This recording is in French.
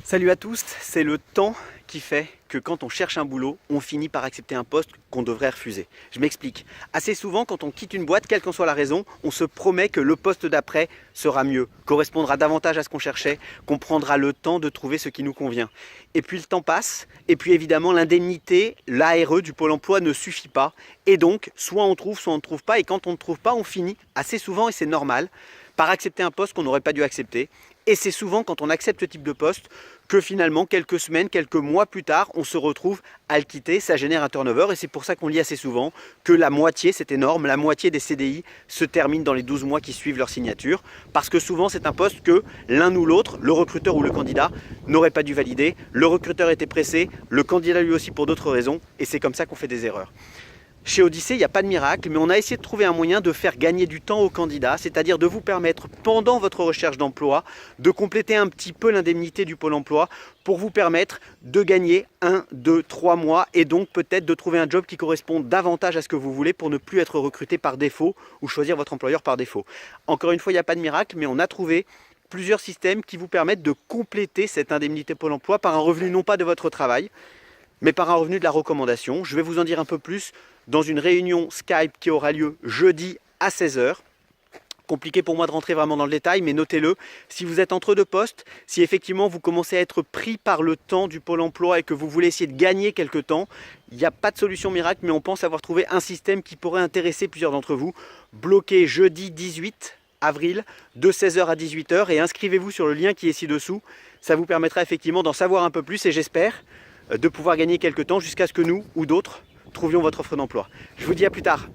Salut à tous, c'est le temps qui fait que quand on cherche un boulot, on finit par accepter un poste qu'on devrait refuser. Je m'explique. Assez souvent, quand on quitte une boîte, quelle qu'en soit la raison, on se promet que le poste d'après sera mieux, correspondra davantage à ce qu'on cherchait, qu'on prendra le temps de trouver ce qui nous convient. Et puis le temps passe, et puis évidemment l'indemnité, l'ARE du Pôle emploi ne suffit pas. Et donc, soit on trouve, soit on ne trouve pas. Et quand on ne trouve pas, on finit assez souvent, et c'est normal, par accepter un poste qu'on n'aurait pas dû accepter. Et c'est souvent quand on accepte ce type de poste que finalement, quelques semaines, quelques mois plus tard, on se retrouve à le quitter. Ça génère un turnover et c'est pour ça qu'on lit assez souvent que la moitié, c'est énorme, la moitié des CDI se terminent dans les 12 mois qui suivent leur signature. Parce que souvent, c'est un poste que l'un ou l'autre, le recruteur ou le candidat, n'aurait pas dû valider. Le recruteur était pressé, le candidat lui aussi pour d'autres raisons. Et c'est comme ça qu'on fait des erreurs. Chez Odyssée, il n'y a pas de miracle, mais on a essayé de trouver un moyen de faire gagner du temps aux candidats, c'est-à-dire de vous permettre, pendant votre recherche d'emploi, de compléter un petit peu l'indemnité du Pôle emploi pour vous permettre de gagner 1, 2, 3 mois et donc peut-être de trouver un job qui correspond davantage à ce que vous voulez pour ne plus être recruté par défaut ou choisir votre employeur par défaut. Encore une fois, il n'y a pas de miracle, mais on a trouvé plusieurs systèmes qui vous permettent de compléter cette indemnité Pôle emploi par un revenu non pas de votre travail, mais par un revenu de la recommandation. Je vais vous en dire un peu plus dans une réunion Skype qui aura lieu jeudi à 16 h. Compliqué pour moi de rentrer vraiment dans le détail, mais notez-le, si vous êtes entre deux postes, si effectivement vous commencez à être pris par le temps du Pôle emploi et que vous voulez essayer de gagner quelque temps, il n'y a pas de solution miracle, mais on pense avoir trouvé un système qui pourrait intéresser plusieurs d'entre vous. Bloquez jeudi 18 avril de 16 h à 18 h et inscrivez-vous sur le lien qui est ci-dessous. Ça vous permettra effectivement d'en savoir un peu plus et j'espère de pouvoir gagner quelques temps jusqu'à ce que nous ou d'autres trouvions votre offre d'emploi. Je vous dis à plus tard.